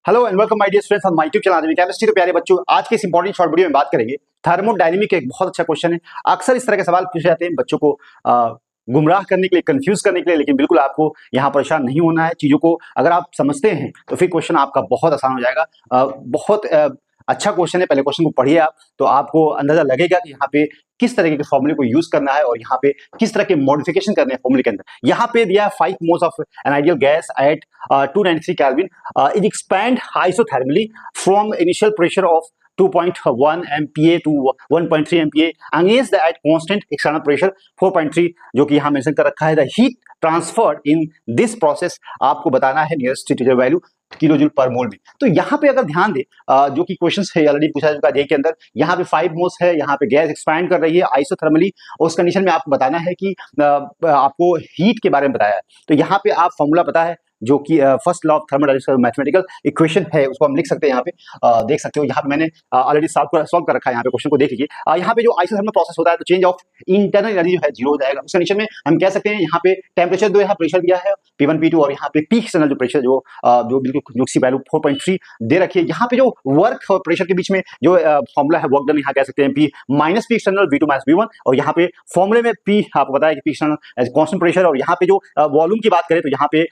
Hello and welcome my dear students on my YouTube channel chemistry. तो प्यारे बच्चों, आज के इस इंपॉर्टेंट शॉर्ट वीडियो में बात करेंगे थर्मोडायनेमिक। एक बहुत अच्छा क्वेश्चन है। अक्सर इस तरह के सवाल पूछे जाते हैं बच्चों को गुमराह करने के लिए, कंफ्यूज करने के लिए, लेकिन बिल्कुल आपको यहाँ परेशान नहीं होना है। चीजों को अगर आप समझते हैं तो फिर क्वेश्चन आपका बहुत आसान हो जाएगा। बहुत अच्छा क्वेश्चन है। पहले क्वेश्चन को पढ़िए आप, तो आपको अंदाजा लगेगा कि यहाँ पे किस तरीके के फॉर्मूले को यूज करना है और यहाँ पे किस तरह के मॉडिफिकेशन करने हैं फॉर्मूले के अंदर। यहाँ पे दिया है 5 moles of an ideal gas at 293 kelvin is expand isothermally from initial pressure of 2.1 MPa to 1.3 MPa against the at constant external pressure 4.3, जो कि यहाँ मेंशन कर रखा है। The heat transferred in this process आपको बताना है nearest integer value kilo joule पर मोल में। तो यहाँ पे अगर ध्यान दे, जो कि क्वेश्चन है ऑलरेडी पूछा चुका है के अंदर, यहाँ पे 5 मोल्स है, यहाँ पे गैस एक्सपैंड कर रही है आइसोथर्मली। उस कंडीशन में आपको बताना है कि आपको हीट के बारे में बताया है। तो यहाँ पे आप फॉर्मूला पता है जो कि फर्स्ट लॉ ऑफ थर्मोडायनेमिक्स का मैथमेटिकल इक्वेशन है, उसको हम लिख सकते हैं। यहाँ पे देख सकते हो, यहाँ पे मैंने ऑलरेडी सॉल्व कर रखा है। यहाँ पे क्वेश्चन को देख लीजिए। यहाँ पे जो आइसोथर्मल प्रोसेस होता है तो चेंज ऑफ इंटरनल एनर्जी जो है जीरो हो जाएगा। उस कंडीशन में हम कह सकते हैं यहाँ पे टेम्परेचर दो, यहाँ प्रेशर दिया है P1 P2, और यहाँ पे पी एक्सटर्नल जो प्रेशर जो बिल्कुल जो वैल्यू 4.3 दे रखी है। यहाँ पे जो वर्क और प्रेशर के बीच में जो फॉर्मूला है वर्क डन, यहाँ कह सकते हैं P minus P external V2 minus V1, और यहाँ पे फॉर्मूले में P आपको बताया कि पी एक्सटर्नल कांस्टेंट प्रेशर। और यहाँ पे जो वॉल्यूम की बात करें तो यहाँ पे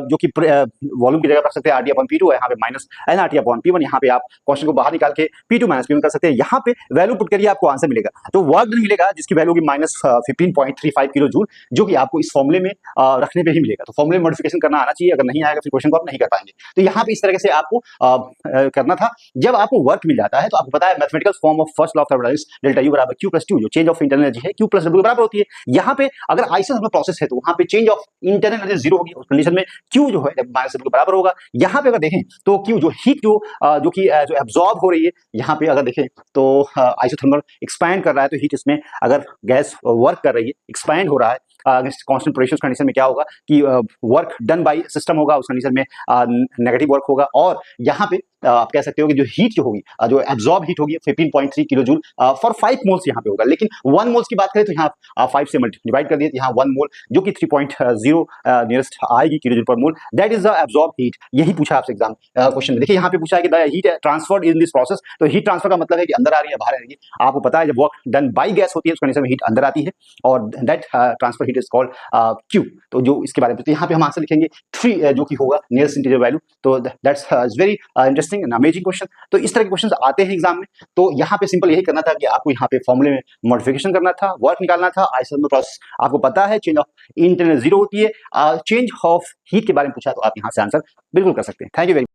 जो कि वॉल्यूम की जगह रख सकते हैं RT अपॉन P2, यहाँ पे माइनस nRT अपॉन P1। यहाँ पे आप क्वेश्चन को बाहर निकाल के P2 माइनस P1 कर सकते हैं। यहाँ पे वैल्यू पुट करिए, आपको आंसर मिलेगा। तो वर्क डन मिलेगा जिसकी वैल्यू होगी माइनस 15.35 किलो जूल, जो कि आपको इस फॉर्मूले में रखने पे ही मिलेगा। तो फॉर्मूले में मॉडिफिकेशन करना आना चाहिए, अगर नहीं आएगा फिर क्वेश्चन को आप नहीं कर पाएंगे। तो यहाँ पे इस तरह से आपको करना था। जब आपको वर्क मिल जाता है तो आपको पता है mathematical form of first law of thermodynamics delta U बराबर Q प्लस 2, जो चेंज ऑफ इंटरनल एनर्जी है Q प्लस W बराबर होती है। यहाँ पे अगर आइसोथर्मल प्रोसेस है तो वहां पे change of internal energy zero होगी। उस कंडीशन में Q जो है माइनस W बराबर होगा। यहाँ पे अगर देखें तो Q जो हीट जो कि जो एब्जॉर्ब हो रही है, यहाँ पे अगर देखें तो आइसोथर्मल एक्सपैंड कर रहा है, तो हीट इसमें अगर गैस वर्क कर रही है, एक्सपैंड हो रहा है कांस्टेंट प्रेशर कंडीशन में, क्या होगा कि वर्क डन बाय सिस्टम होगा, उस कंडीशन में नेगेटिव वर्क होगा। और यहाँ पे आप कह सकते हो कि जो हीट जो होगी, जो एब्जॉर्ब हीट होगी 15.3 किलो जूल फॉर 5 मोल्स यहाँ पे होगा। लेकिन 1 मोल्स की बात करें तो यहाँ 5 से डिवाइड कर दिए, यहाँ 1 मोल जो कि 3.0 नियरेस्ट आएगी किलो जूल पर मोल, that is the absorb heat. यही पूछा आपसे एग्जाम क्वेश्चन में। देखिए यहाँ पे पूछा है कि the heat transferred in this process. तो हीट ट्रांसफर का मतलब है कि अंदर आ रही है, बाहर आ रही है। आपको पता है जब वर्क डन बाय गैस होती है उस कंडीशन में हीट अंदर आती है, और that transfer heat is called Q। तो जो इसके बारे में, तो यहाँ पे हम आंसर लिखेंगे 3, जो कि होगा नियरेस्ट इंटीजर वैल्यू। तो that's very interesting and amazing question. तो इस तरह के क्वेश्चन आते हैं एग्जाम में। तो यहाँ पे सिंपल यही करना था कि आपको यहाँ पे फॉर्मूले में मॉडिफिकेशन करना था, वर्क निकालना था। आइसोथर्मल प्रोसेस आपको पता है चेंज ऑफ इंटरनल जीरो होती है। चेंज ऑफ हीट के बारे में पूछा तो आप यहाँ से आंसर बिल्कुल कर सकते हैं। Thank you very